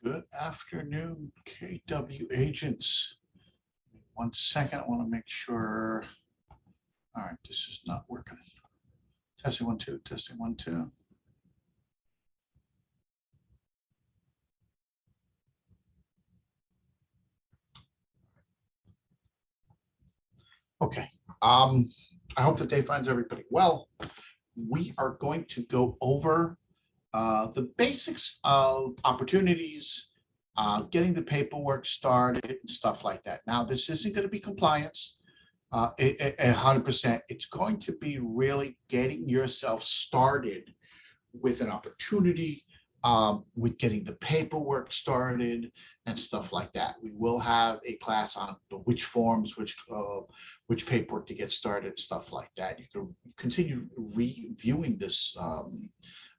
Good afternoon, KW agents. 1 second, I want to make sure. All right, this is not working. Testing 1 2, testing 1 2. Okay. I hope the day finds everybody well. We are going to go over the basics of opportunities, getting the paperwork started and stuff like that. Now, this isn't going to be compliance. 100%. It's going to be really getting yourself started with an opportunity, with getting the paperwork started and stuff like that. We will have a class on which forms, which paperwork to get started, stuff like that. You can continue reviewing this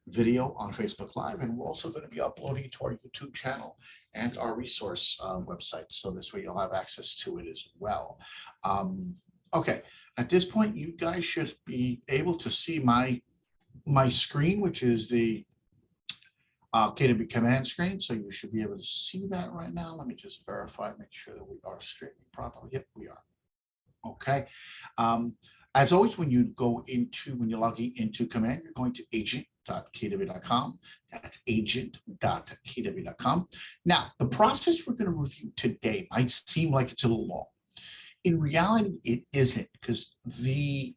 video on Facebook Live, and we're also going to be uploading it to our YouTube channel and our resource website. So this way you'll have access to it as well. Okay, at this point, you guys should be able to see my screen, which is the KW command screen. So you should be able to see that right now. Let me just verify, make sure that we are streaming properly. Yep, we are. Okay. As always, when you're logging into command, you're going to agent.kw.com. That's agent.kw.com. Now, the process we're going to review today might seem like it's a little long. In reality, it isn't, because the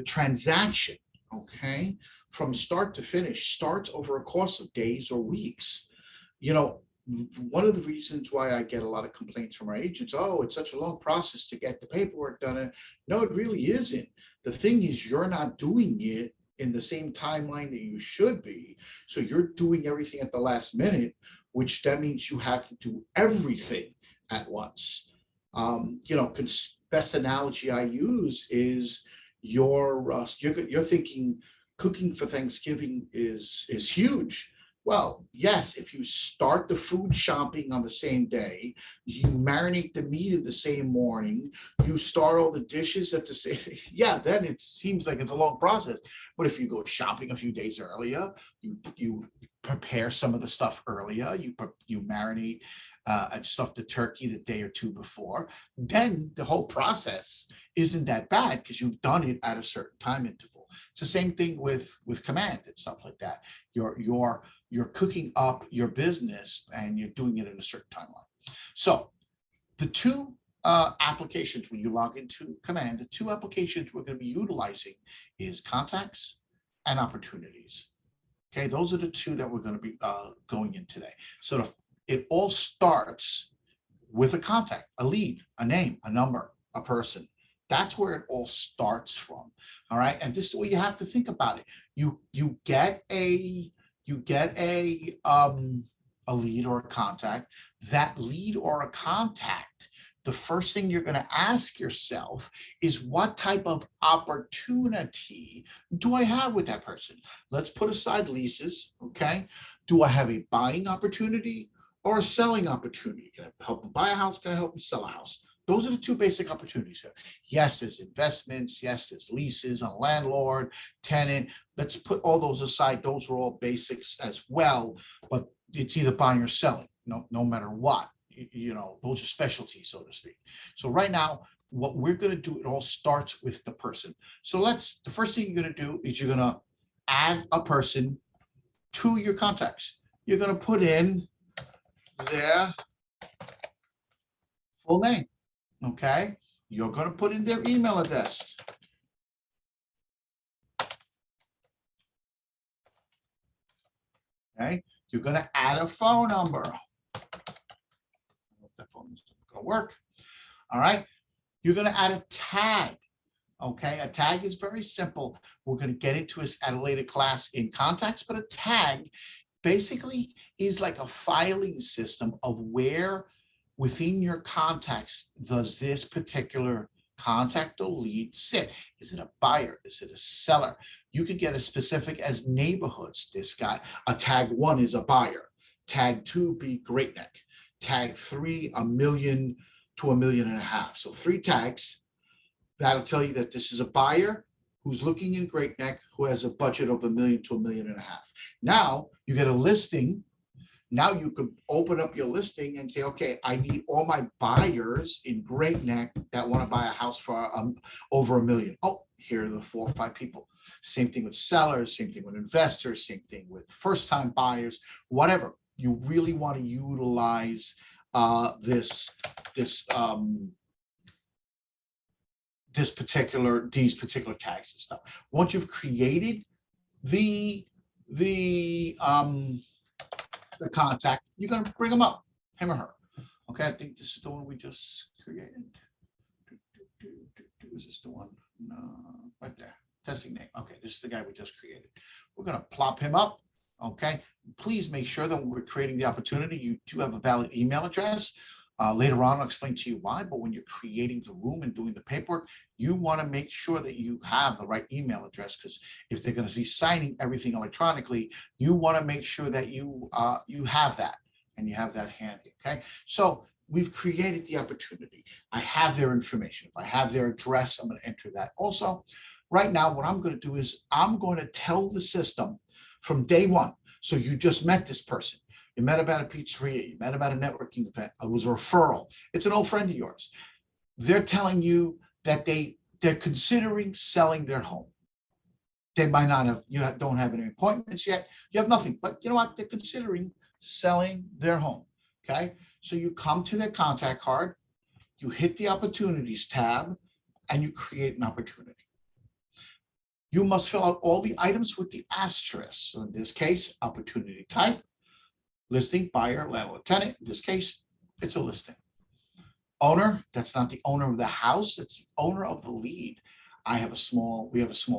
transaction, okay, from start to finish starts over a course of days or weeks. You know, one of the reasons why I get a lot of complaints from our agents, oh, it's such a long process to get the paperwork done. No, it really isn't. The thing is, you're not doing it in the same timeline that you should be. So you're doing everything at the last minute, which that means you have to do everything at once. Best analogy I use is you're thinking cooking for Thanksgiving is huge. Well, yes, if you start the food shopping on the same day, you marinate the meat in the same morning, you start all the dishes at the same, yeah, then it seems like it's a long process. But if you go shopping a few days earlier, you prepare some of the stuff earlier, you marinate and stuff the turkey the day or two before, then the whole process isn't that bad because you've done it at a certain time interval. It's the same thing with command and stuff like that. You're cooking up your business and you're doing it in a certain timeline. So the two applications when you log into command, the two applications we're going to be utilizing is contacts and opportunities. Okay, those are the two that we're going to be going in today. So it all starts with a contact, a lead, a name, a number, a person. That's where it all starts from. All right, and this is the way you have to think about it. You get a lead or a contact. That lead or a contact, the first thing you're going to ask yourself is, what type of opportunity do I have with that person? Let's put aside leases, okay? Do I have a buying opportunity or a selling opportunity? Can I help them buy a house? Can I help them sell a house? Those are the two basic opportunities here. Yes, there's investments. Yes, there's leases on landlord, tenant. Let's put all those aside. Those are all basics as well, but it's either buying or selling, no matter what. Those are specialties, so to speak. So right now, what we're going to do, it all starts with the person. So the first thing you're going to do is you're going to add a person to your contacts. You're going to put in their full name. Okay, you're going to put in their email address. Okay, you're going to add a phone number. I hope that phone is going to work. All right, you're going to add a tag. Okay, a tag is very simple. We're going to get into it at a later class in contacts, but a tag basically is like a filing system of where within your contacts does this particular contact or lead sit. Is it a buyer? Is it a seller? You could get as specific as neighborhoods. This guy, a tag 1 is a buyer. Tag 2 be Great Neck. Tag 3, $1 million to $1.5 million. So 3 tags. That'll tell you that this is a buyer who's looking in Great Neck, who has a budget of $1 million to $1.5 million. Now you get a listing. Now you could open up your listing and say, okay, I need all my buyers in Great Neck that want to buy a house for over $1 million. Oh, here are the 4 or 5 people. Same thing with sellers, same thing with investors, same thing with first-time buyers, whatever. You really want to utilize these particular tags and stuff. Once you've created the contact, you're going to bring them up, him or her. Okay, I think this is the one we just created. Is this the one? No, right there. Testing name. Okay, this is the guy we just created. We're going to plop him up. Okay, please make sure that when we're creating the opportunity, you do have a valid email address. Later on, I'll explain to you why, but when you're creating the room and doing the paperwork, you want to make sure that you have the right email address, because if they're going to be signing everything electronically, you want to make sure that you have that and you have that handy, okay? So we've created the opportunity. I have their information. If I have their address, I'm going to enter that. Also, right now, what I'm going to do is I'm going to tell the system from day one. So you just met this person. You met about a pizzeria, you met about a networking event, it was a referral, it's an old friend of yours. They're telling you that they're considering selling their home. They might not have, don't have any appointments yet, you have nothing, but you know what, they're considering selling their home, okay? So you come to their contact card, you hit the opportunities tab, and you create an opportunity. You must fill out all the items with the asterisk. So in this case, opportunity type, listing, buyer, landlord, tenant. In this case, it's a listing. Owner, that's not the owner of the house, it's the owner of the lead. We have a small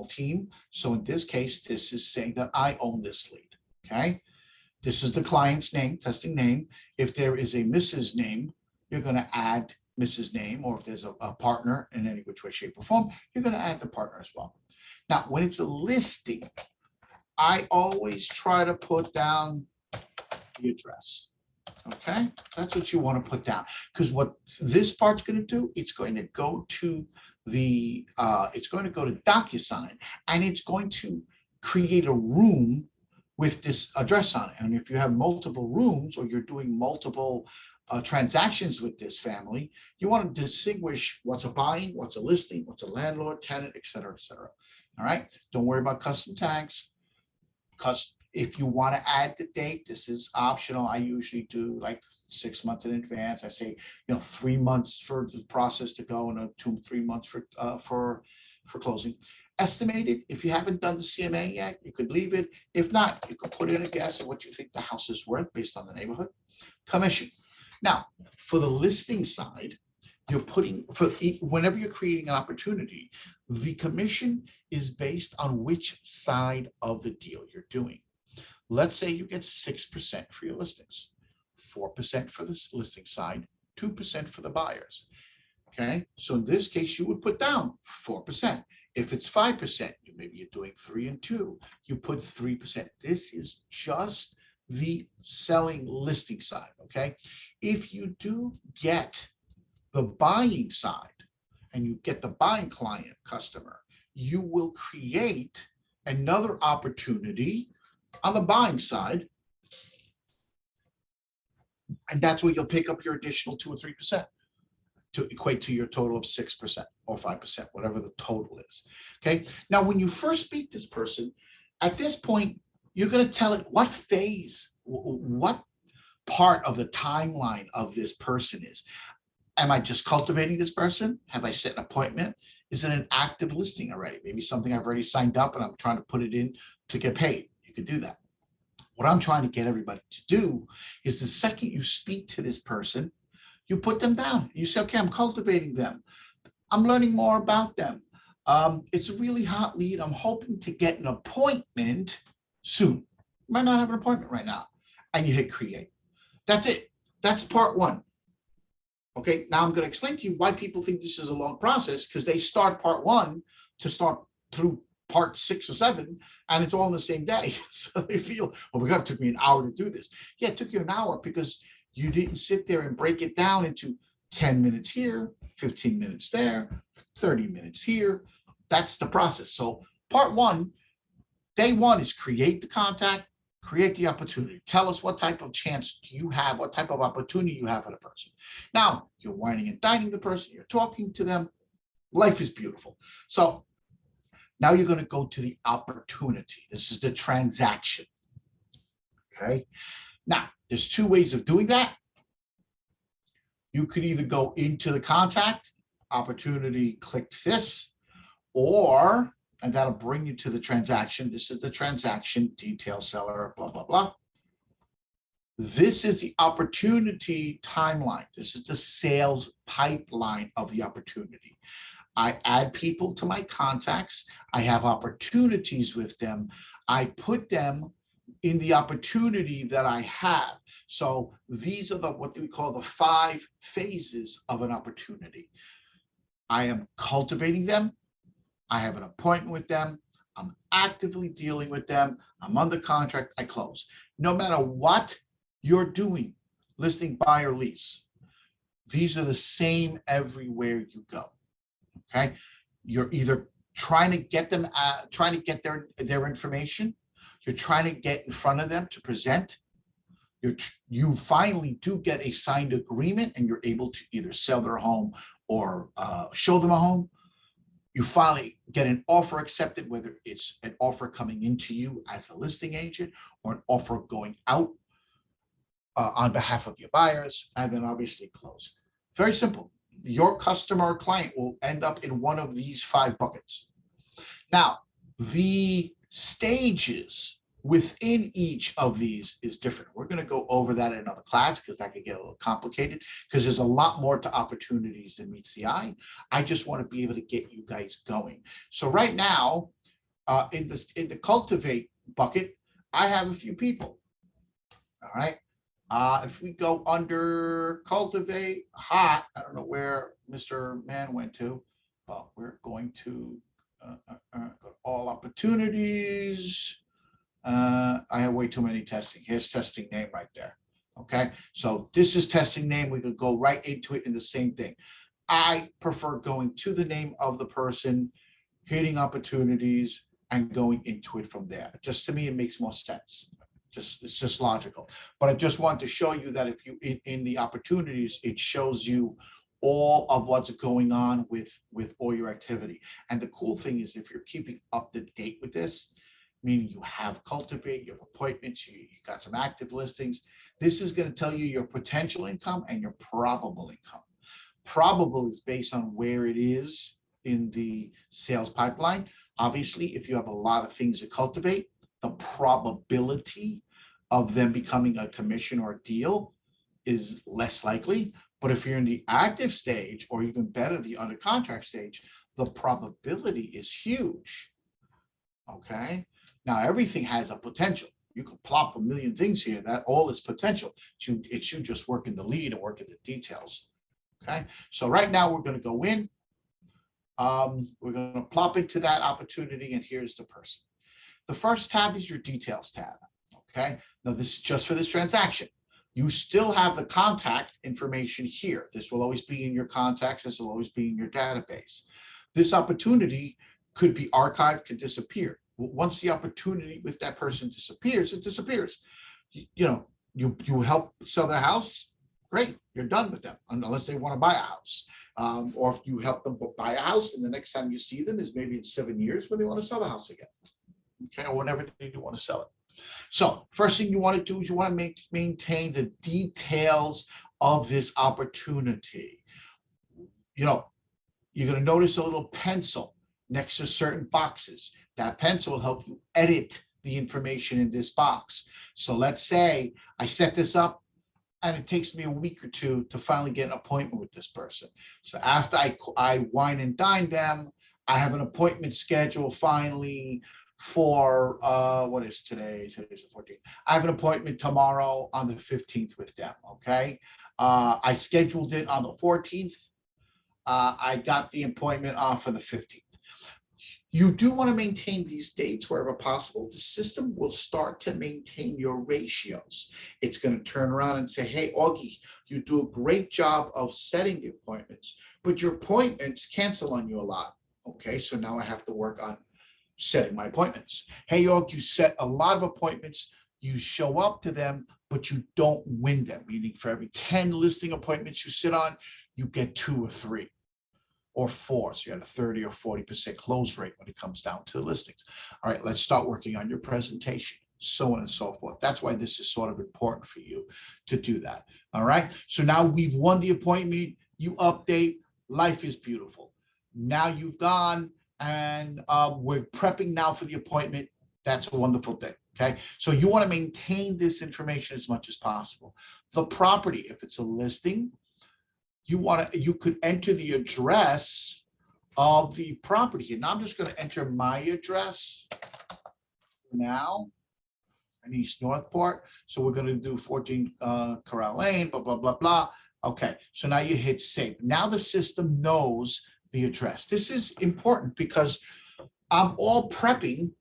team. So in this case, this is saying that I own this lead, okay? This is the client's name, testing name. If there is a Mrs. name, you're gonna add Mrs. name, or if there's a partner in any which way, shape, or form, you're gonna add the partner as well. Now, when it's a listing, I always try to put down the address. Okay, that's what you want to put down, because what this part's going to do, it's going to go to the DocuSign, and it's going to create a room with this address on it. And if you have multiple rooms, or you're doing multiple transactions with this family, you want to distinguish what's a buying, what's a listing, what's a landlord, tenant, et cetera, et cetera. All right, don't worry about custom tags. If you want to add the date, this is optional. I usually do like 6 months in advance. I say, 3 months for the process to go, and 2-3 months for closing. Estimated, if you haven't done the CMA yet, you could leave it. If not, you could put in a guess at what you think the house is worth based on the neighborhood. Commission. Now, for the listing side, you're putting, whenever you're creating an opportunity, the commission is based on which side of the deal you're doing. Let's say you get 6% for your listings, 4% for the listing side, 2% for the buyers. Okay, so in this case, you would put down 4%. If it's 5%, maybe you're doing 3 and 2, you put 3%. This is just the selling listing side. Okay, if you do get the buying side and you get the buying client customer, you will create another opportunity on the buying side, and that's where you'll pick up your additional 2 or 3% to equate to your total of 6% or 5%, whatever the total is. Okay, now when you first meet this person, at this point, you're going to tell it what phase, what part of the timeline of this person is. Am I just cultivating this person? Have I set an appointment? Is it an active listing already? Maybe something I've already signed up and I'm trying to put it in to get paid. You could do that. What I'm trying to get everybody to do is the second you speak to this person, you put them down. You say, okay, I'm cultivating them. I'm learning more about them. It's a really hot lead. I'm hoping to get an appointment soon. You might not have an appointment right now. And you hit create. That's it. That's part one. Okay, now I'm going to explain to you why people think this is a long process, because they start part one to start through part 6 or 7, and it's all in the same day. So they feel, well, it took me an hour to do this. Yeah, it took you an hour because you didn't sit there and break it down into 10 minutes here, 15 minutes there, 30 minutes here. That's the process. So part one, day one is create the contact, create the opportunity. Tell us what type of chance do you have, what type of opportunity you have for the person. Now, you're whining and dining the person, you're talking to them. Life is beautiful. So now you're going to go to the opportunity. This is the transaction. Okay. Now, there's two ways of doing that. You could either go into the contact, opportunity, click this, or, and that'll bring you to the transaction. This is the transaction, detail seller, blah, blah, blah. This is the opportunity timeline. This is the sales pipeline of the opportunity. I add people to my contacts. I have opportunities with them. I put them in the opportunity that I have. So these are what we call the 5 phases of an opportunity. I am cultivating them. I have an appointment with them. I'm actively dealing with them. I'm under contract. I close. No matter what you're doing, listing, buy, or lease, these are the same everywhere you go. Okay, you're either trying to get them, trying to get their information. You're trying to get in front of them to present. You finally do get a signed agreement, and you're able to either sell their home or show them a home. You finally get an offer accepted, whether it's an offer coming into you as a listing agent or an offer going out on behalf of your buyers, and then obviously close. Very simple. Your customer or client will end up in one of these 5 buckets. Now, the stages within each of these is different. We're going to go over that in another class because that could get a little complicated, because there's a lot more to opportunities than meets the eye. I just want to be able to get you guys going. So right now, in the cultivate bucket, I have a few people. All right. If we go under cultivate hot, I don't know where Mr. Man went to, but we're going to go all opportunities. I have way too many testing. Here's testing name right there. Okay, so this is testing name. We could go right into it in the same thing. I prefer going to the name of the person, hitting opportunities, and going into it from there. Just to me, it makes more sense. It's just logical. But I just want to show you that if you in the opportunities, it shows you all of what's going on with all your activity. And the cool thing is, if you're keeping up to date with this, meaning you have cultivate, you have appointments, you got some active listings, this is going to tell you your potential income and your probable income. Probable is based on where it is in the sales pipeline. Obviously, if you have a lot of things to cultivate, the probability of them becoming a commission or a deal is less likely. But if you're in the active stage, or even better, the under contract stage, the probability is huge. Okay. Now, everything has a potential. You can plop a million things here. That all is potential. It should just work in the lead and work in the details. Okay. So right now we're going to go in. We're going to plop into that opportunity, and here's the person. The first tab is your details tab. Okay. Now, this is just for this transaction. You still have the contact information here. This will always be in your contacts. This will always be in your database. This opportunity could be archived, could disappear. Once the opportunity with that person disappears, it disappears. You help sell their house, great, you're done with them, unless they want to buy a house. Or if you help them buy a house, and the next time you see them is maybe in 7 years when they want to sell the house again. Okay, or whenever they do want to sell it. So first thing you want to do is you want to maintain the details of this opportunity. You're going to notice a little pencil next to certain boxes. That pencil will help you edit the information in this box. So let's say I set this up and it takes me a week or two to finally get an appointment with this person. So after I wine and dine them, I have an appointment scheduled finally for, what is today? Today's the 14th. I have an appointment tomorrow on the 15th with them, okay? I scheduled it on the 14th. I got the appointment on for the 15th. You do want to maintain these dates wherever possible. The system will start to maintain your ratios. It's going to turn around and say, hey, Augie, you do a great job of setting the appointments, but your appointments cancel on you a lot. Okay, so now I have to work on setting my appointments. Hey, York, you set a lot of appointments, you show up to them, but you don't win them, meaning for every 10 listing appointments you sit on, you get 2 or 3 or 4. So you had a 30 or 40% close rate when it comes down to the listings. All right, let's start working on your presentation, so on and so forth. That's why this is sort of important for you to do that. All right, so now we've won the appointment, you update, life is beautiful. Now you've gone and we're prepping now for the appointment. That's a wonderful thing. Okay, so you want to maintain this information as much as possible. The property, if it's a listing, you could enter the address of the property. And now I'm just going to enter my address now in East Northport. So we're going to do 14 Corral Lane, blah, blah, blah, blah. Okay, so now you hit save. Now the system knows the address. This is important because I'm all prepping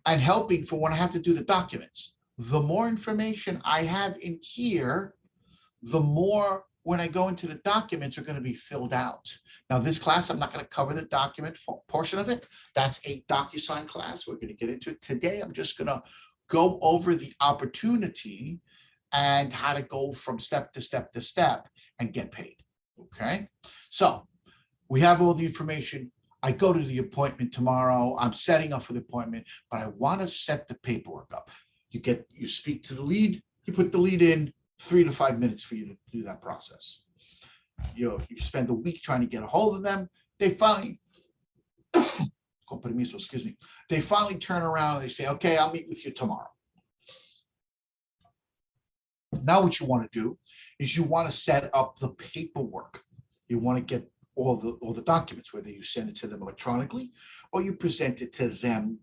and helping for when I have to do the documents. The more information I have in here, the more when I go into the documents are going to be filled out. Now, this class, I'm not going to cover the document portion of it. That's a DocuSign class. We're going to get into it today. I'm just going to go over the opportunity and how to go from step to step to step and get paid. Okay. So we have all the information. I go to the appointment tomorrow. I'm setting up for the appointment, but I want to set the paperwork up. You speak to the lead, you put the lead in, 3 to 5 minutes for you to do that process. You spend a week trying to get a hold of them. They finally, excuse me, they finally turn around and they say, okay, I'll meet with you tomorrow. Now what you want to do is you want to set up the paperwork. You want to get all the documents, whether you send it to them electronically or you present it to them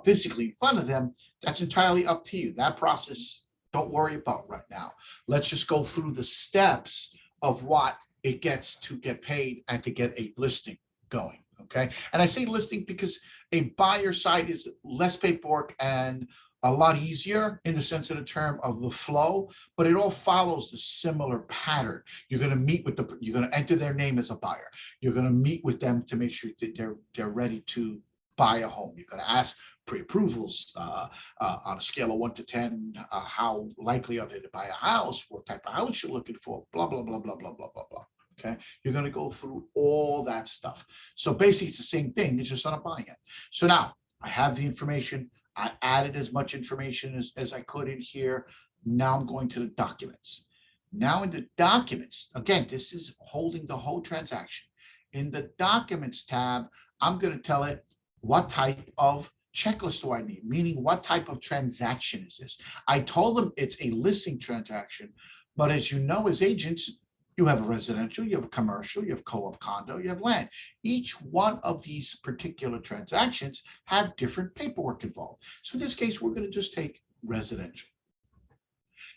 physically in front of them. That's entirely up to you. That process, don't worry about right now. Let's just go through the steps of what it gets to get paid and to get a listing going. Okay. And I say listing because a buyer side is less paperwork and a lot easier in the sense of the term of the flow, but it all follows the similar pattern. You're going to meet with you're going to enter their name as a buyer. You're going to meet with them to make sure that they're ready to buy a home. You're going to ask pre-approvals on a scale of 1 to 10. How likely are they to buy a house? What type of house you're looking for? Blah, blah, blah, blah, blah, blah, blah, blah. Okay. You're going to go through all that stuff. So basically it's the same thing. It's just on a buying end. So now I have the information. I added as much information as I could in here. Now I'm going to the documents. Now in the documents, again, this is holding the whole transaction. In the documents tab, I'm going to tell it what type of checklist do I need, meaning what type of transaction is this? I told them it's a listing transaction, but as you know, as agents, you have a residential, you have a commercial, you have co-op condo, you have land. Each one of these particular transactions have different paperwork involved. So in this case, we're going to just take residential.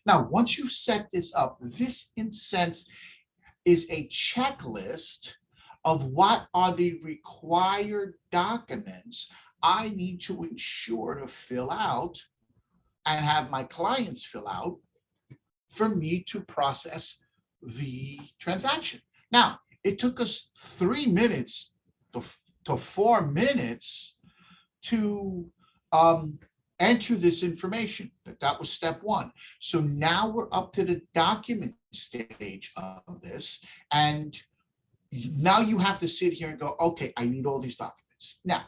Now, once you've set this up, this in sense is a checklist of what are the required documents I need to ensure to fill out and have my clients fill out for me to process the transaction. Now, it took us 3 minutes to 4 minutes to enter this information. That was step 1. So now we're up to the document stage of this. And now you have to sit here and go, okay, I need all these documents. Now,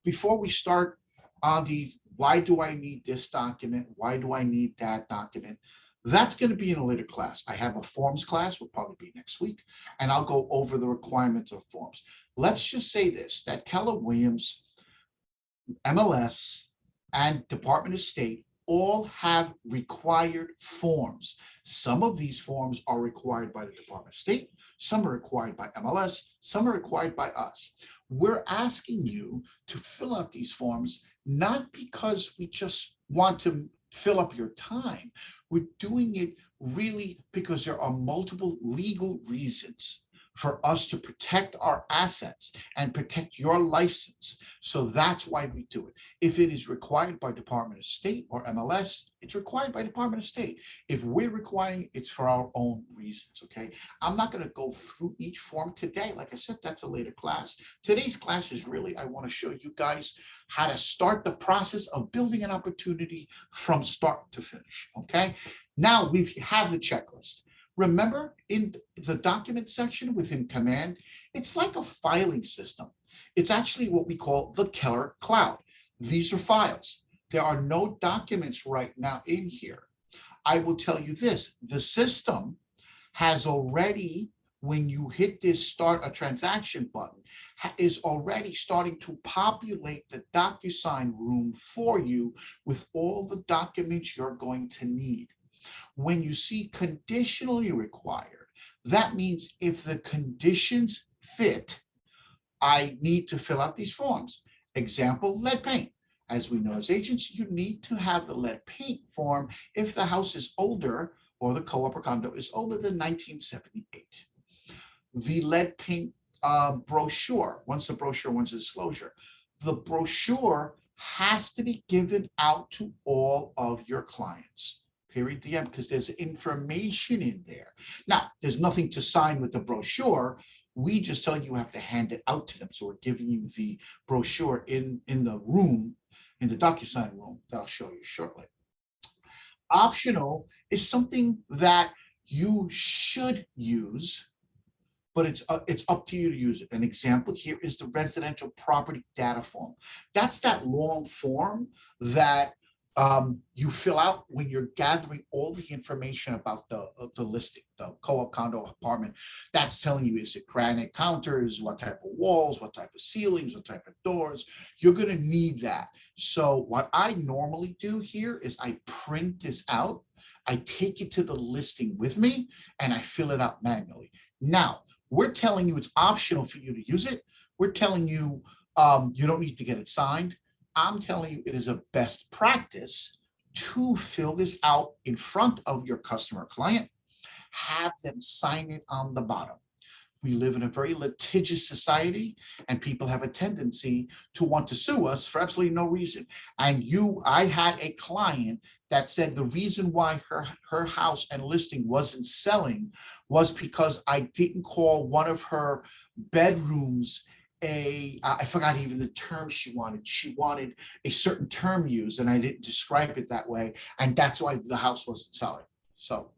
before we start on the why do I need this document? Why do I need that document? That's going to be in a later class. I have a forms class, will probably be next week, and I'll go over the requirements of forms. Let's just say this, that Keller Williams, MLS, and Department of State all have required forms. Some of these forms are required by the Department of State, some are required by MLS, some are required by us. We're asking you to fill out these forms, not because we just want to fill up your time. We're doing it really because there are multiple legal reasons for us to protect our assets and protect your license. So that's why we do it. If it is required by Department of State or MLS, it's required by Department of State. If we're requiring, it's for our own reasons, okay? I'm not going to go through each form today. Like I said, that's a later class. Today's class is really, I want to show you guys how to start the process of building an opportunity from start to finish, okay? Now we have the checklist. Remember, in the document section within Command, it's like a filing system. It's actually what we call the Keller Cloud. These are files. There are no documents right now in here. I will tell you this, the system has already, when you hit this start a transaction button, is already starting to populate the DocuSign room for you with all the documents you're going to need. When you see conditionally required, that means if the conditions fit, I need to fill out these forms. Example, lead paint. As we know as agents, you need to have the lead paint form if the house is older or the co-op or condo is older than 1978. The lead paint brochure, once the disclosure, the brochure has to be given out to all of your clients. Period, the end, because there's information in there. Now, there's nothing to sign with the brochure. We just tell you have to hand it out to them. So we're giving you the brochure in the room, in the DocuSign room that I'll show you shortly. Optional is something that you should use, but it's up to you to use it. An example here is the residential property data form. That's that long form that you fill out when you're gathering all the information about the listing, the co-op, condo, apartment. That's telling you, is it granite counters, what type of walls, what type of ceilings, what type of doors. You're going to need that. So what I normally do here is I print this out, I take it to the listing with me, and I fill it out manually. Now, we're telling you it's optional for you to use it. We're telling you you don't need to get it signed. I'm telling you it is a best practice to fill this out in front of your customer client, have them sign it on the bottom. We live in a very litigious society, and people have a tendency to want to sue us for absolutely no reason. And I had a client that said the reason why her house and listing wasn't selling was because I didn't call one of her bedrooms I forgot even the term she wanted. She wanted a certain term used, and I didn't describe it that way. And that's why the house wasn't selling. So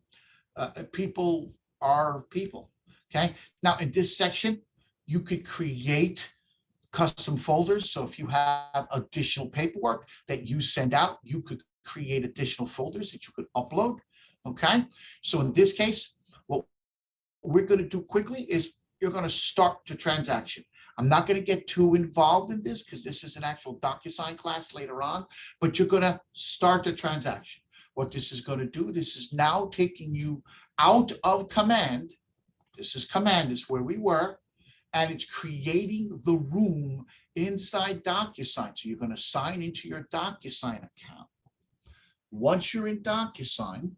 people are people. Okay. Now in this section, you could create custom folders. So if you have additional paperwork that you send out, you could create additional folders that you could upload. Okay. So in this case, what we're going to do quickly is you're going to start the transaction. I'm not going to get too involved in this because this is an actual DocuSign class later on, but you're going to start the transaction. What this is going to do, this is now taking you out of Command. This is Command, is where we were, and it's creating the room inside DocuSign. So you're going to sign into your DocuSign account. Once you're in DocuSign,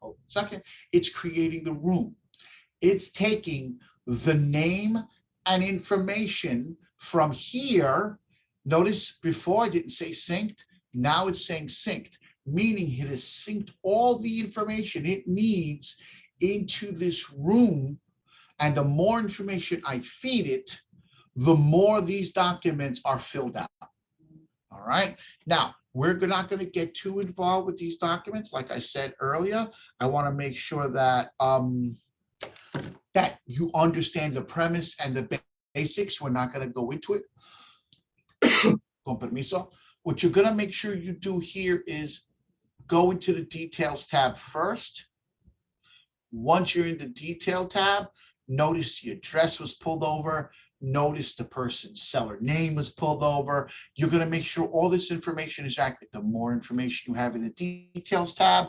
hold on a second, it's creating the room. It's taking the name and information from here. Notice before I didn't say synced, now it's saying synced, meaning it has synced all the information it needs into this room. And the more information I feed it, the more these documents are filled out. All right. Now, we're not going to get too involved with these documents. Like I said earlier, I want to make sure that that you understand the premise and the basics. We're not going to go into it. Con permiso. What you're going to make sure you do here is go into the details tab first. Once you're in the detail tab, notice the address was pulled over. Notice the person's seller name was pulled over. You're going to make sure all this information is accurate. The more information you have in the details tab,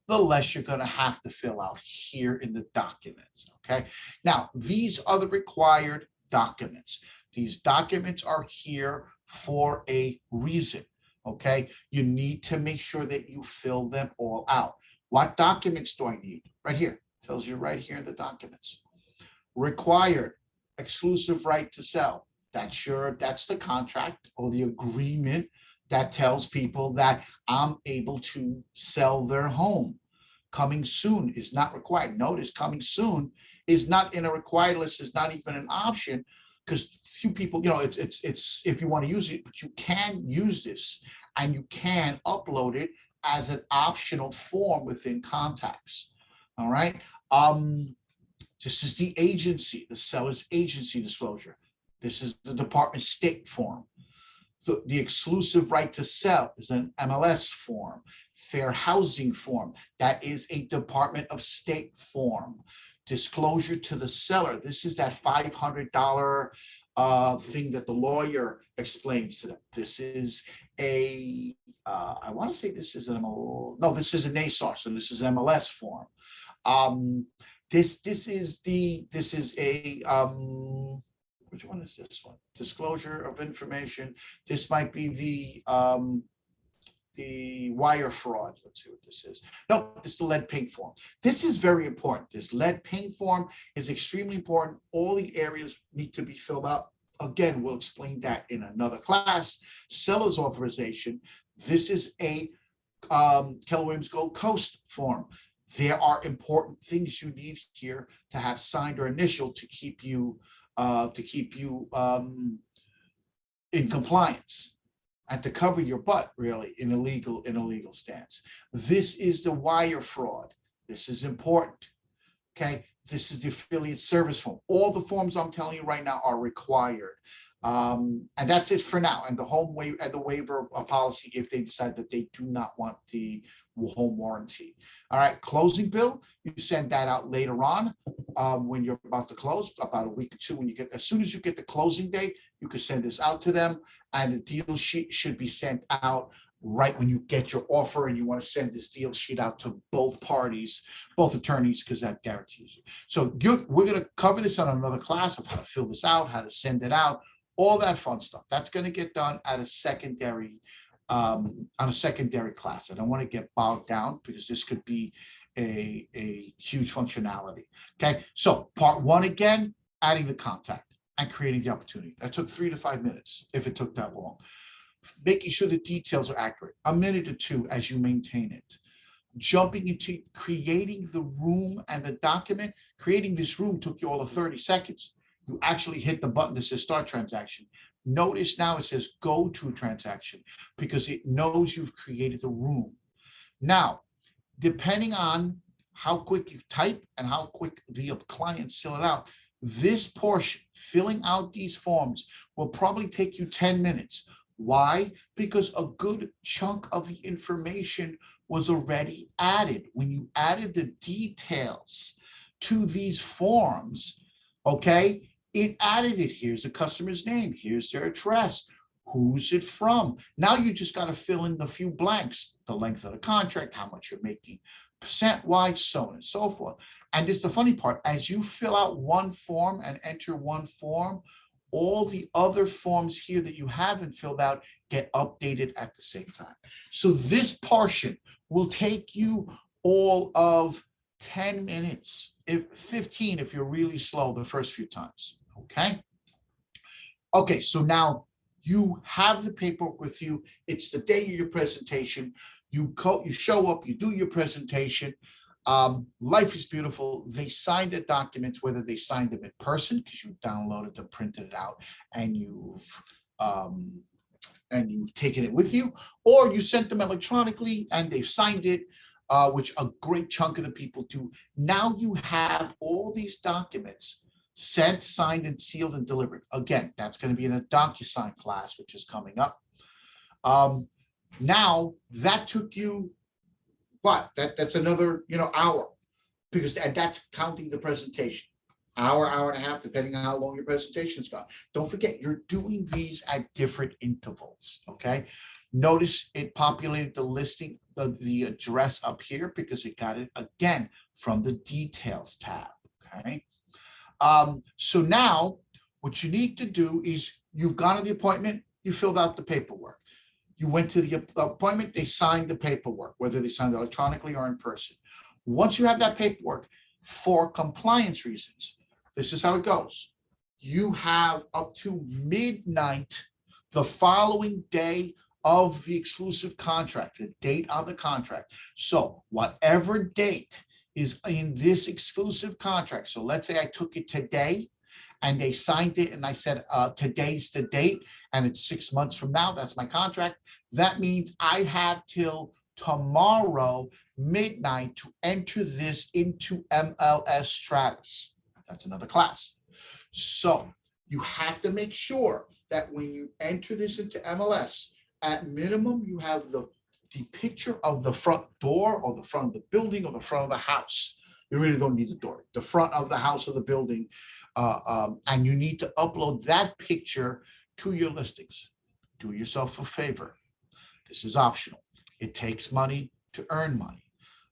the less you're going to have to fill out here in the documents. Okay. Now, these are the required documents. These documents are here for a reason. Okay. You need to make sure that you fill them all out. What documents do I need? Right here. Tells you right here in the documents. Required, exclusive right to sell. That's the contract or the agreement that tells people that I'm able to sell their home. Coming soon is not required. Notice coming soon is not in a required list, is not even an option, because few people, it's if you want to use it, but you can use this and you can upload it as an optional form within contacts. All right. This is the agency, the seller's agency disclosure. This is the Department of State form. The exclusive right to sell is an MLS form. Fair housing form, that is a Department of State form. Disclosure to the seller, this is that $500 thing that the lawyer explains to them. This is I want to say this is this is an ASAR, so this is an MLS form. This is a which one is this one? Disclosure of information. This might be the wire fraud. Let's see what this is. No, this is the lead paint form. This is very important. This lead paint form is extremely important. All the areas need to be filled out. Again, we'll explain that in another class. Seller's authorization. This is a Keller Williams Gold Coast form. There are important things you need here to have signed or initialed to keep you in compliance and to cover your butt, really, in a legal stance. This is the wire fraud. This is important. Okay, this is the affiliate service form. All the forms I'm telling you right now are required. And that's it for now. And the waiver policy, if they decide that they do not want the home warranty. All right, closing bill, you send that out later on when you're about to close, about a week or two. As soon as you get the closing date, you can send this out to them, and the deal sheet should be sent out right when you get your offer, and you want to send this deal sheet out to both parties, both attorneys, because that guarantees you. So we're going to cover this on another class of how to fill this out, how to send it out, all that fun stuff. That's going to get done at a secondary on a secondary class. I don't want to get bogged down because this could be a huge functionality. Okay, so part one again, adding the contact and creating the opportunity. That took 3 to 5 minutes if it took that long. Making sure the details are accurate, a minute or two as you maintain it. Jumping into creating the room and the document. Creating this room took you all of 30 seconds. You actually hit the button that says start transaction. Notice now it says go to transaction because it knows you've created the room. Now, depending on how quick you type and how quick the clients fill it out, this portion, filling out these forms, will probably take you 10 minutes. Why? Because a good chunk of the information was already added. When you added the details to these forms, okay, it added it. Here's the customer's name. Here's their address. Who's it from? Now you just got to fill in the few blanks, the length of the contract, how much you're making, percent-wise, so on and so forth. And this is the funny part. As you fill out one form and enter one form, all the other forms here that you haven't filled out get updated at the same time. So this portion will take you all of 10 minutes, if 15 if you're really slow the first few times. Okay. Okay, so now you have the paperwork with you. It's the day of your presentation. You show up, you do your presentation. Life is beautiful. They signed the documents, whether they signed them in person because you downloaded them, printed it out, and you've taken it with you, or you sent them electronically and they've signed it, which a great chunk of the people do. Now you have all these documents sent, signed, and sealed and delivered. Again, that's going to be in a DocuSign class, which is coming up. Now that took you what? That's another hour, and that's counting the presentation. Hour and a half, depending on how long your presentation's gone. Don't forget, you're doing these at different intervals. Okay. Notice it populated the listing, the address up here because it got it again from the details tab. Okay. So now what you need to do is you've gone to the appointment, you filled out the paperwork. You went to the appointment, they signed the paperwork, whether they signed electronically or in person. Once you have that paperwork, for compliance reasons. This is how it goes. You have up to midnight the following day of the exclusive contract, the date on the contract. So whatever date is in this exclusive contract, so let's say I took it today and they signed it and I said, today's the date and it's 6 months from now, that's my contract. That means I have till tomorrow midnight to enter this into MLS Stratus. That's another class. So you have to make sure that when you enter this into MLS, at minimum, you have the picture of the front door or the front of the building or the front of the house. You really don't need the door, the front of the house or the building. And you need to upload that picture to your listings. Do yourself a favor. This is optional. It takes money to earn money.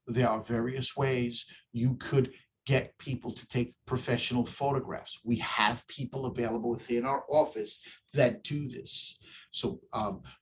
There are various ways you could get people to take professional photographs. We have people available within our office that do this. So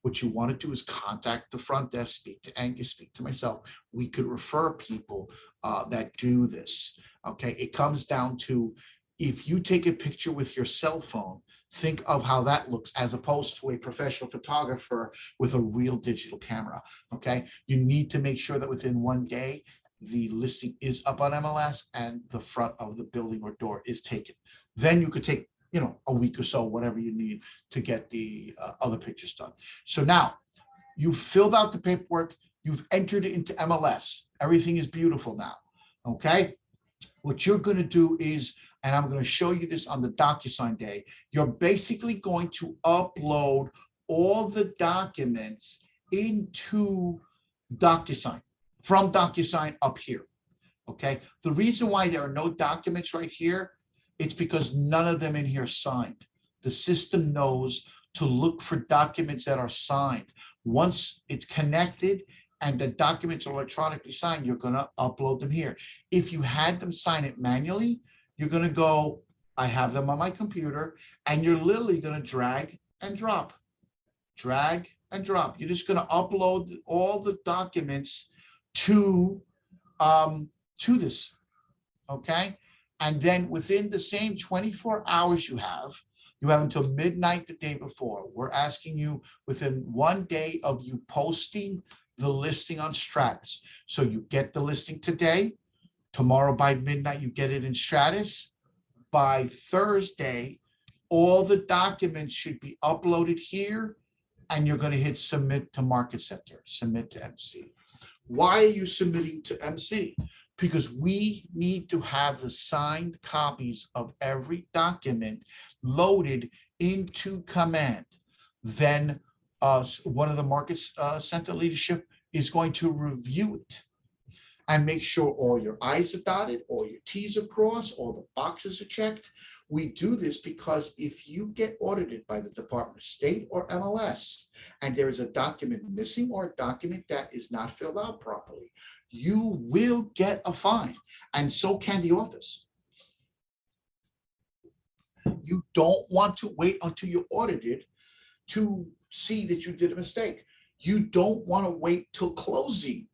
what you want to do is contact the front desk, speak to Angus, speak to myself. We could refer people that do this. Okay, it comes down to, if you take a picture with your cell phone, think of how that looks as opposed to a professional photographer with a real digital camera. Okay, you need to make sure that within one day the listing is up on MLS and the front of the building or door is taken. Then you could take, a week or so, whatever you need to get the other pictures done. So now you've filled out the paperwork, you've entered it into MLS. Everything is beautiful now. Okay. What you're going to do is, and I'm going to show you this on the DocuSign day, you're basically going to upload all the documents into DocuSign, from DocuSign up here. Okay. The reason why there are no documents right here, it's because none of them in here signed. The system knows to look for documents that are signed. Once it's connected and the documents are electronically signed, you're going to upload them here. If you had them sign it manually, you're going to go, I have them on my computer, and you're literally going to drag and drop. Drag and drop. You're just going to upload all the documents to this. Okay. And then within the same 24 hours you have until midnight the day before. We're asking you within 1 day of you posting the listing on Stratus. So you get the listing today, tomorrow by midnight, you get it in Stratus. By Thursday, all the documents should be uploaded here, and you're going to hit submit to Market Center, submit to MC. Why are you submitting to MC? Because we need to have the signed copies of every document loaded into Command. Then one of the Market Center leadership is going to review it and make sure all your I's are dotted, all your T's are crossed, all the boxes are checked. We do this because if you get audited by the Department of State or MLS and there is a document missing or a document that is not filled out properly, you will get a fine, and so can the office. You don't want to wait until you're audited to see that you did a mistake. You don't want to wait till closing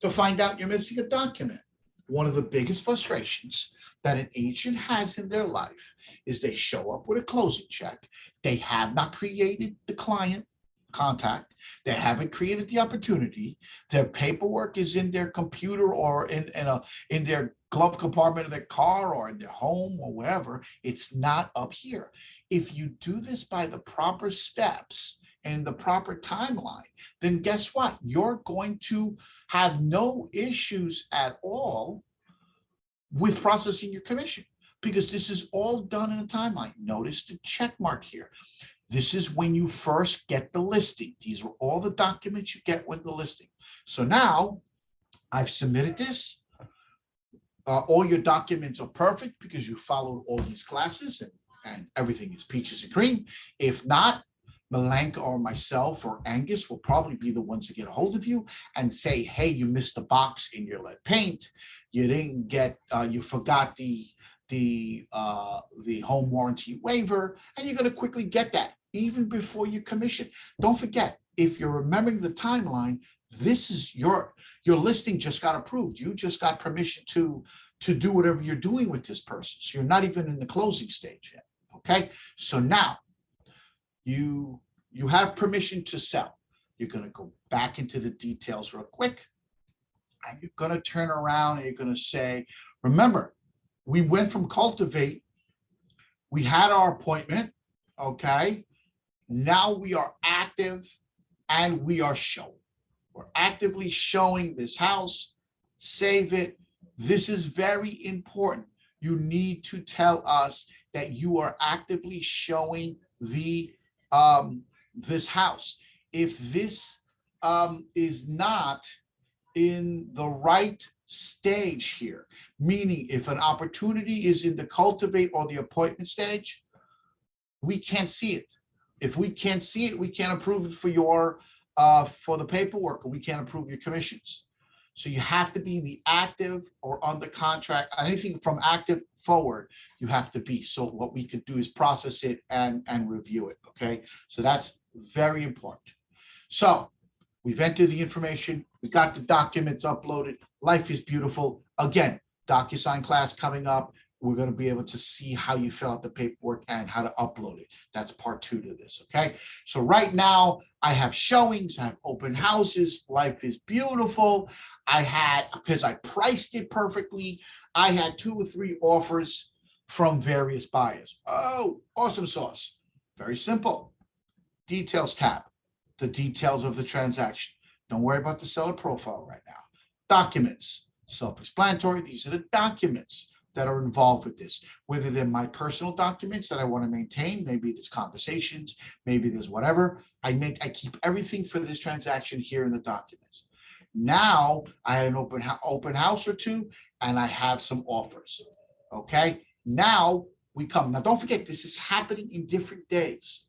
to find out you're missing a document. One of the biggest frustrations that an agent has in their life is they show up with a closing check. They have not created the client contact. They haven't created the opportunity. Their paperwork is in their computer or in their glove compartment of their car or in their home or wherever. It's not up here. If you do this by the proper steps and the proper timeline, then guess what? You're going to have no issues at all with processing your commission, because this is all done in a timeline. Notice the check mark here. This is when you first get the listing. These are all the documents you get with the listing. So now I've submitted this. All your documents are perfect because you followed all these classes and everything is peaches and cream. If not, Malanka or myself or Angus will probably be the ones to get a hold of you and say, hey, you missed a box in your lead paint. You didn't get, you forgot the home warranty waiver, and you're going to quickly get that even before you commission. Don't forget, if you're remembering the timeline, This is your listing just got approved. You just got permission to do whatever you're doing with this person. So you're not even in the closing stage yet. Okay. So now you have permission to sell. You're going to go back into the details real quick, and you're going to turn around and you're going to say, remember, we went from cultivate, we had our appointment, okay? Now we are active and we are showing. We're actively showing this house. Save it. This is very important. You need to tell us that you are actively showing this house. If this is not in the right stage here, meaning if an opportunity is in the cultivate or the appointment stage, we can't see it. If we can't see it, we can't approve it for the paperwork, or we can't approve your commissions. So you have to be in the active or under contract, anything from active forward, you have to be. So what we could do is process it and review it, okay? So that's very important. So we've entered the information, we got the documents uploaded, life is beautiful. Again, DocuSign class coming up. We're going to be able to see how you fill out the paperwork and how to upload it. That's part 2 to this, okay? So right now, I have showings, I have open houses, life is beautiful. I had, because I priced it perfectly, I had 2 or 3 offers from various buyers. Oh, awesome sauce. Very simple. Details tab, the details of the transaction. Don't worry about the seller profile right now. Documents, self-explanatory. These are the documents that are involved with this, whether they're my personal documents that I want to maintain, maybe there's conversations, maybe there's whatever. I keep everything for this transaction here in the documents. Now I had an open house or 2, and I have some offers. Okay. Now we come. Now don't forget, this is happening in different days.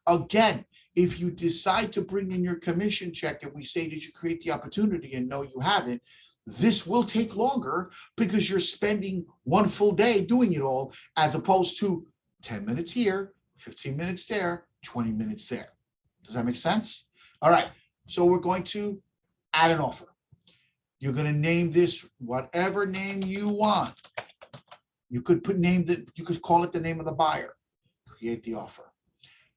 Again, if you decide to bring in your commission check and we say, did you create the opportunity? And no, you haven't. This will take longer because you're spending 1 full day doing it all, as opposed to 10 minutes here, 15 minutes there, 20 minutes there. Does that make sense? All right. So we're going to add an offer. You're going to name this whatever name you want. You could you could call it the name of the buyer. Create the offer.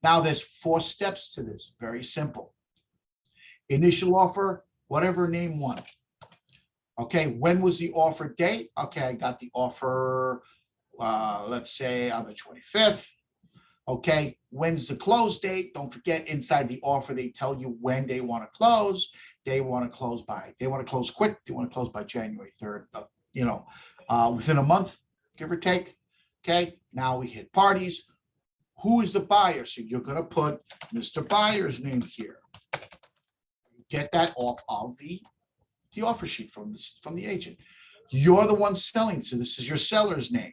Now there's 4 steps to this. Very simple. Initial offer, whatever name one. Okay, when was the offer date? Okay, I got the offer, let's say on the 25th. Okay, when's the close date? Don't forget, inside the offer, they tell you when they want to close. They want to close quick. They want to close by January 3rd, within a month, give or take. Okay, now we hit parties. Who is the buyer? So you're going to put Mr. Buyer's name here. Get that off of the offer sheet from the agent. You're the one selling, so this is your seller's name.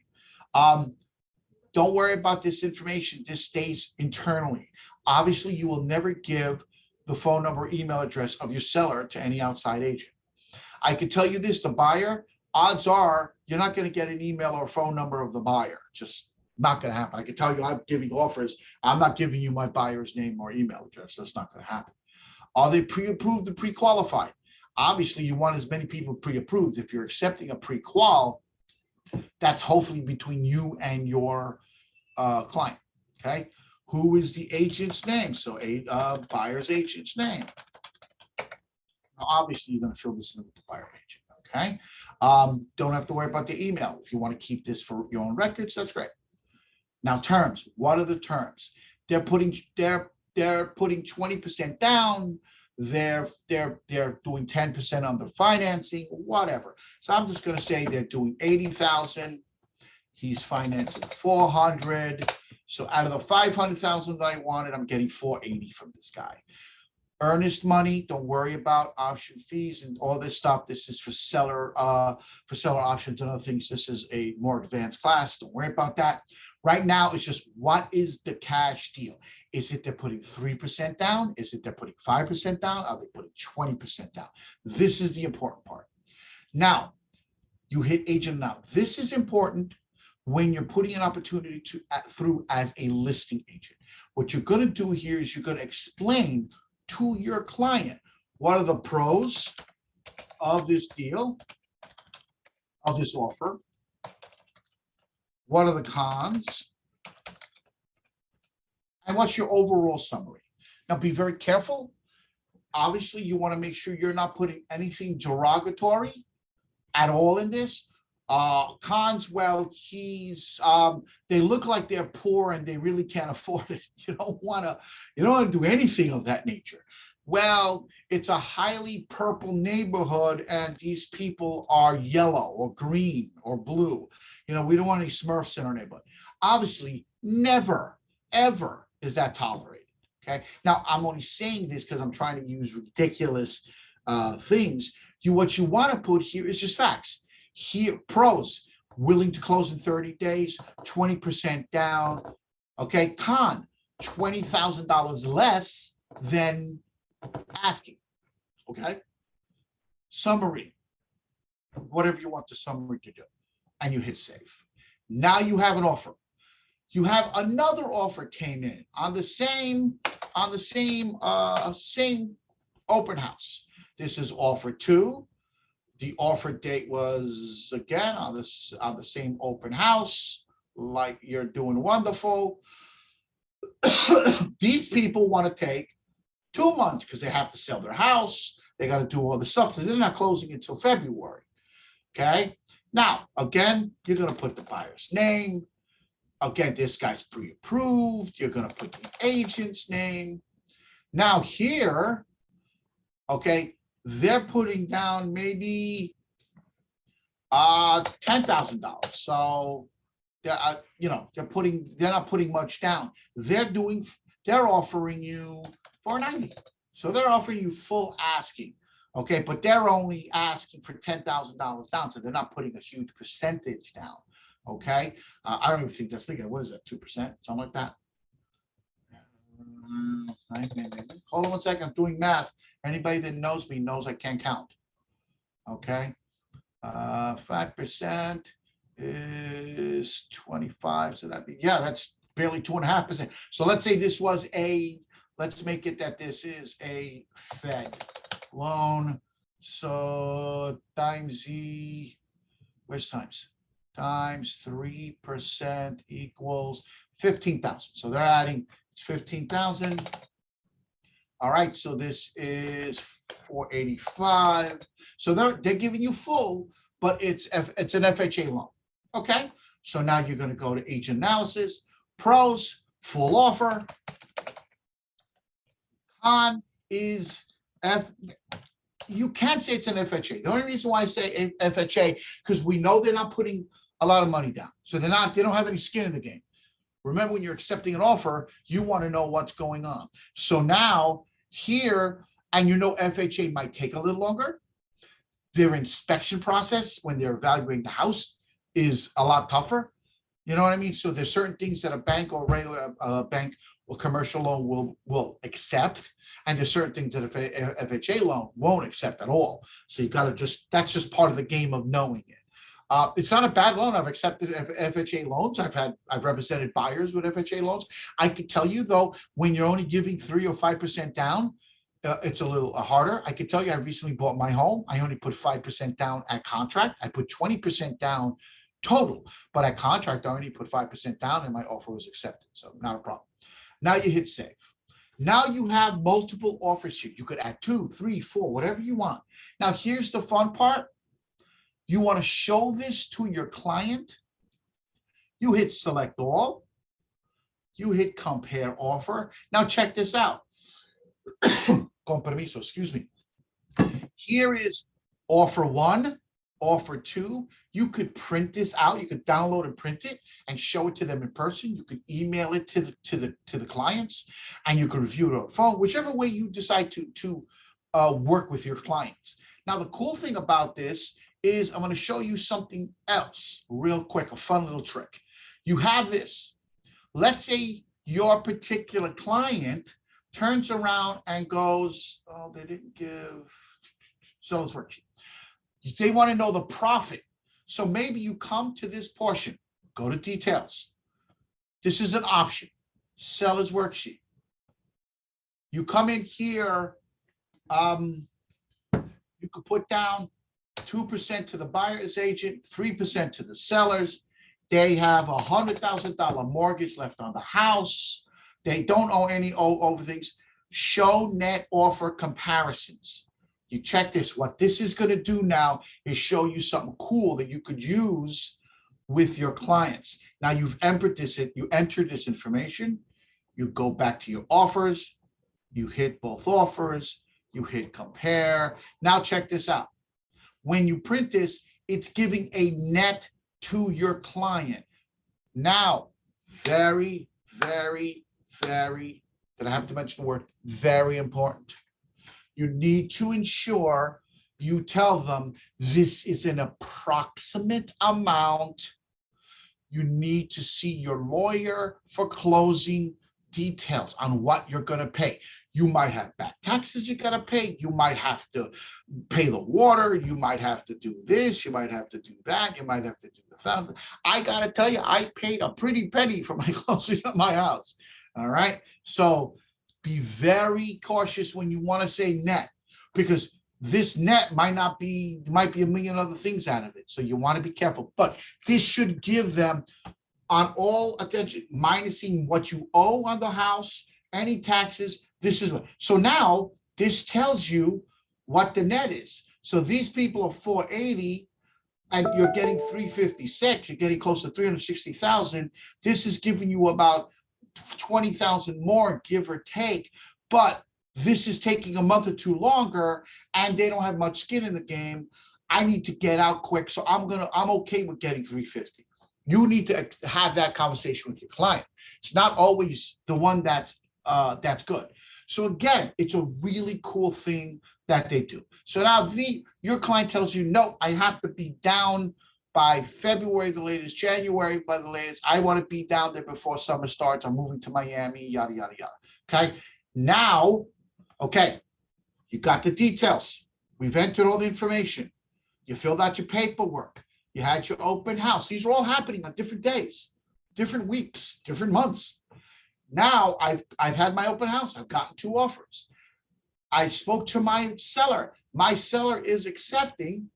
Don't worry about this information. This stays internally. Obviously, you will never give the phone number or email address of your seller to any outside agent. I can tell you this, the buyer, odds are you're not going to get an email or phone number of the buyer. Just not going to happen. I can tell you I'm giving offers. I'm not giving you my buyer's name or email address. That's not going to happen. Are they pre-approved and pre-qualified? Obviously, you want as many people pre-approved. If you're accepting a pre-qual, that's hopefully between you and your client, okay? Who is the agent's name? So a buyer's agent's name. Now, obviously, you're going to fill this in with the buyer agent, okay? Don't have to worry about the email. If you want to keep this for your own records, that's great. Now, terms. What are the terms? They're putting 20% down. They're doing 10% on the financing, whatever. So I'm just going to say they're doing 80,000. He's financing 400. So out of the 500,000 that I wanted, I'm getting 480 from this guy. Earnest money, don't worry about option fees and all this stuff. This is for seller options and other things. This is a more advanced class. Don't worry about that. Right now, it's just what is the cash deal? Is it they're putting 3% down? Is it they're putting 5% down? Are they putting 20% down? This is the important part. Now, you hit agent now. This is important when you're putting an opportunity through as a listing agent. What you're going to do here is you're going to explain to your client What are the pros of this deal, of this offer? What are the cons? And what's your overall summary? Now, be very careful. Obviously, you want to make sure you're not putting anything derogatory at all in this. Cons, well, they look like they're poor and they really can't afford it. You don't want to do anything of that nature. Well, it's a highly purple neighborhood and these people are yellow or green or blue. We don't want any Smurfs in our neighborhood. Obviously, never, ever is that tolerated. Okay. Now, I'm only saying this because I'm trying to use ridiculous things. What you want to put here is just facts. Here, pros, willing to close in 30 days, 20% down. Okay. Con, $20,000 less than asking. Okay. Summary, whatever you want the summary to do. And you hit save. Now you have an offer. You have another offer came in on the same open house. This is offer 2. The offer date was again on the same open house. Like, you're doing wonderful. These people want to take 2 months because they have to sell their house. They got to do all the stuff. So they're not closing until February. Okay. Now, again, you're going to put the buyer's name. Again, this guy's pre-approved. You're going to put the agent's name. Now here, okay, they're putting down maybe $10,000. So they're not putting much down. They're offering you $490. So they're offering you full asking. Okay, but they're only asking for $10,000 down, so they're not putting a huge percentage down. Okay, I don't even think that's legal. What is that? 2%, something like that. Hold on one second. I'm doing math. Anybody that knows me knows I can't count. Okay, 5% is 25. So that'd be, that's barely 2.5%. So let's say this was let's make it that this is a Fed loan. So times where's times? Times 3% equals 15,000. So they're adding, it's 15,000. All right, so this is 485. So they're giving you full, but it's an FHA loan. Okay, so now you're going to go to agent analysis. Pros, full offer. Con is you can't say it's an FHA. The only reason why I say FHA, because we know they're not putting a lot of money down. So they don't have any skin in the game. Remember, when you're accepting an offer, you want to know what's going on. So now here, and FHA might take a little longer. Their inspection process when they're evaluating the house is a lot tougher. You know what I mean? So there's certain things that a bank or regular bank or commercial loan will accept, and there's certain things that a FHA loan won't accept at all. So you got to that's just part of the game of knowing it. It's not a bad loan. I've accepted FHA loans. I've represented buyers with FHA loans. I could tell you though, when you're only giving 3 or 5% down, it's a little harder. I could tell you, I recently bought my home. I only put 5% down at contract. I put 20% down total, but at contract, I only put 5% down and my offer was accepted. So not a problem. Now you hit save. Now you have multiple offers here. You could add 2, 3, 4, whatever you want. Now here's the fun part. You want to show this to your client. You hit select all. You hit compare offer. Now check this out. Con permiso, excuse me. Here is offer 1, offer 2. You could print this out. You could download and print it and show it to them in person. You could email it to the clients, and you could review it on the phone, whichever way you decide to work with your clients. Now, the cool thing about this is I'm going to show you something else real quick, a fun little trick. You have this. Let's say your particular client turns around and goes, oh, they didn't give seller's worksheet. They want to know the profit. So maybe you come to this portion, go to details. This is an option, seller's worksheet. You come in here, You could put down 2% to the buyer's agent, 3% to the sellers. They have a $100,000 mortgage left on the house. They don't owe any over things. Show net offer comparisons. You check this. What this is going to do now is show you something cool that you could use with your clients. Now you've entered this information. You go back to your offers. You hit both offers. You hit compare. Now check this out. When you print this, it's giving a net to your client. Now, very, very, very, did I have to mention the word very important? You need to ensure you tell them this is an approximate amount. You need to see your lawyer for closing details on what you're going to pay. You might have back taxes you got to pay. You might have to pay the water. You might have to do this. You might have to do that. You might have to do the thousand. I got to tell you, I paid a pretty penny for my closing at my house. All right. So be very cautious when you want to say net, because this net might be a million other things out of it. So you want to be careful, but this should give them on all attention, minusing what you owe on the house, any taxes. This is what. So now this tells you what the net is. So these people are 480 and you're getting 356, you're getting close to 360,000. This is giving you about 20,000 more, give or take. But this is taking a month or two longer and they don't have much skin in the game. I need to get out quick. So I'm okay with getting 350. You need to have that conversation with your client. It's not always the one that's good. So again, it's a really cool thing that they do. So now your client tells you, no, I have to be down by February, the latest, January, by the latest. I want to be down there before summer starts. I'm moving to Miami, yada, yada, yada. Okay. Now, okay, you got the details. We've entered all the information. You filled out your paperwork. You had your open house. These are all happening on different days, different weeks, different months. Now I've had my open house. I've gotten 2 offers. I spoke to my seller. My seller is accepting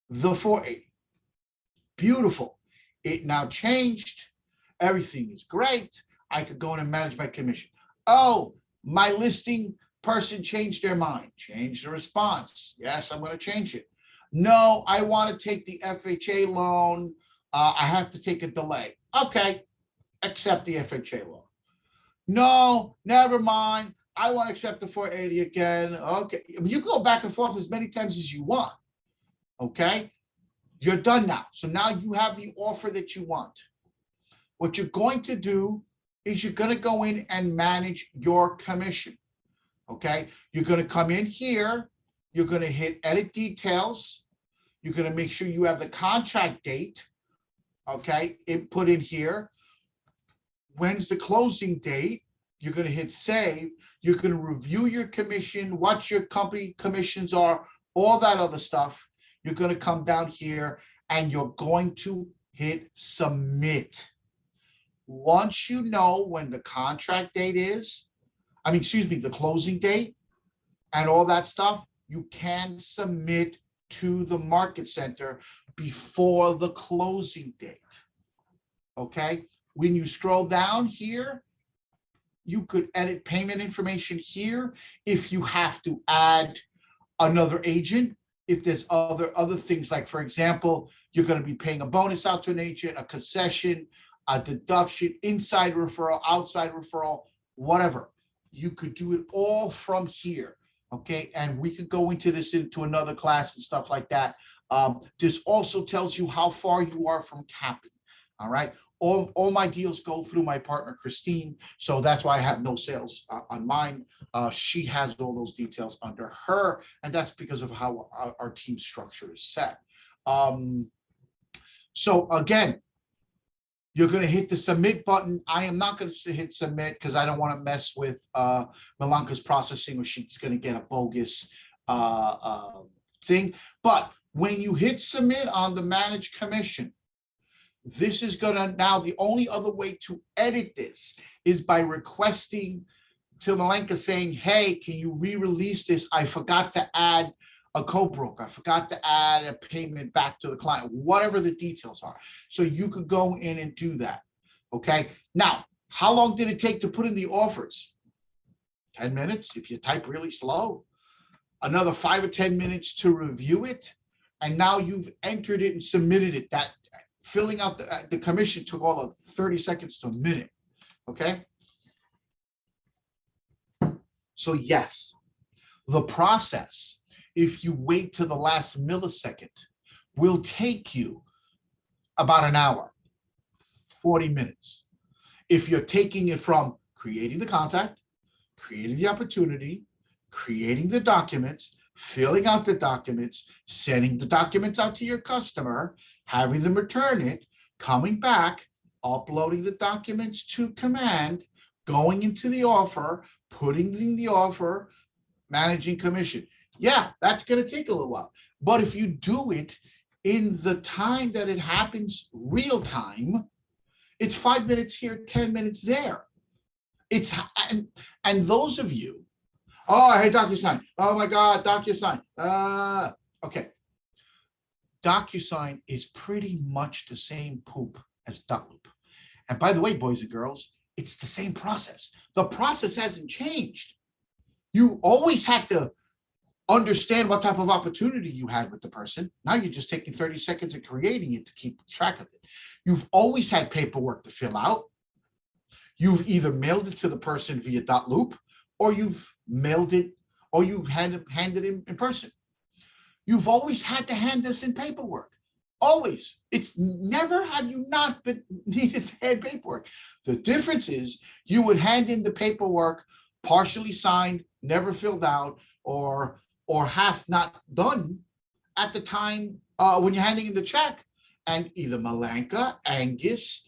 the 480. Beautiful. It now changed. Everything is great. I could go in and manage my commission. Oh, my listing person changed their mind, changed the response. Yes, I'm going to change it. No, I want to take the FHA loan. I have to take a delay. Okay, accept the FHA loan. No, never mind. I want to accept the 480 again. Okay, you go back and forth as many times as you want. Okay, you're done now. So now you have the offer that you want. What you're going to do is you're going to go in and manage your commission. Okay, you're going to come in here. You're going to hit edit details. You're going to make sure you have the contract date, okay, put in here. When's the closing date? You're going to hit save. You're going to review your commission, what your company commissions are, all that other stuff. You're going to come down here and you're going to hit submit. Once you know when the contract date is, the closing date and all that stuff, you can submit to the market center before the closing date. Okay. When you scroll down here, you could edit payment information here. If you have to add another agent, if there's other things, like, for example, you're going to be paying a bonus out to an agent, a concession, a deduction, inside referral, outside referral, whatever. You could do it all from here. Okay, and we could go into another class and stuff like that. This also tells you how far you are from capping. All right, all my deals go through my partner Christine, so that's why I have no sales on mine. She has all those details under her, and that's because of how our team structure is set. So again, you're going to hit the submit button. I am not going to hit submit because I don't want to mess with Milanka's processing, or she's going to get a bogus thing. But when you hit submit on the managed commission, this is going to, now the only other way to edit this is by requesting to Milanka saying, hey, can you re-release this? I forgot to add a co-broker. I forgot to add a payment back to the client, whatever the details are. So you could go in and do that. Okay. Now, how long did it take to put in the offers? 10 minutes if you type really slow. Another 5 or 10 minutes to review it. And now you've entered it and submitted it. That filling out the commission took all of 30 seconds to a minute. Okay. So yes, the process, if you wait to the last millisecond, will take you about an hour, 40 minutes. If you're taking it from creating the contact, creating the opportunity, creating the documents, filling out the documents, sending the documents out to your customer, having them return it, coming back, uploading the documents to command, going into the offer, putting in the offer, managing commission. Yeah, that's going to take a little while. But if you do it in the time that it happens real time, it's 5 minutes here, 10 minutes there. It's and those of you, oh, I hate DocuSign. Oh my God, DocuSign. Okay. DocuSign is pretty much the same poop as Duckloop. And by the way, boys and girls, it's the same process. The process hasn't changed. You always had to understand what type of opportunity you had with the person. Now you're just taking 30 seconds and creating it to keep track of it. You've always had paperwork to fill out. You've either mailed it to the person via .loop, or you've mailed it, or you handed it in person. You've always had to hand this in paperwork. Always. It's never have you not been needed to hand paperwork. The difference is you would hand in the paperwork partially signed, never filled out, or half not done at the time when you're handing in the check. And either Malanka, Angus,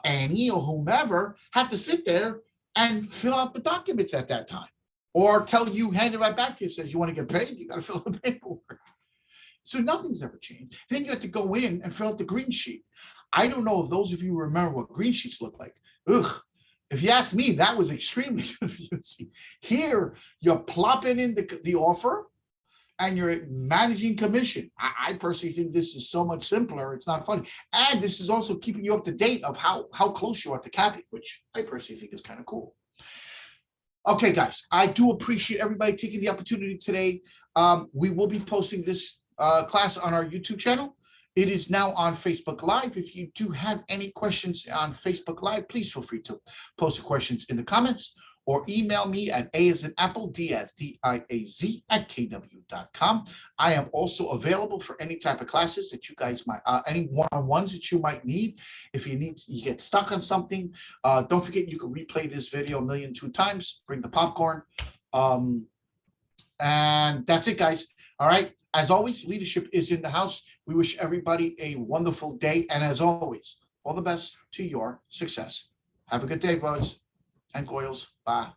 Annie, or whomever had to sit there and fill out the documents at that time, or tell you, hand it right back to you, says you want to get paid, you got to fill out the paperwork. So nothing's ever changed. Then you have to go in and fill out the green sheet. I don't know if those of you remember what green sheets look like. Ugh. If you ask me, that was extremely confusing. Here, you're plopping in the offer and you're managing commission. I personally think this is so much simpler. It's not funny. And this is also keeping you up to date of how close you are to capping, which I personally think is kind of cool. Okay, guys, I do appreciate everybody taking the opportunity today. We will be posting this class on our YouTube channel. It is now on Facebook Live. If you do have any questions on Facebook Live, please feel free to post your questions in the comments or email me at A-as-in-apple, D-as-D-I-A-Z @kw.com. I am also available for any type of classes that you guys might, any one-on-ones that you might need. If you get stuck on something, don't forget you can replay this video 1,000,002 times. Bring the popcorn. And that's it, guys. All right. As always, leadership is in the house. We wish everybody a wonderful day. And as always, all the best to your success. Have a good day, boys and girls. Bye.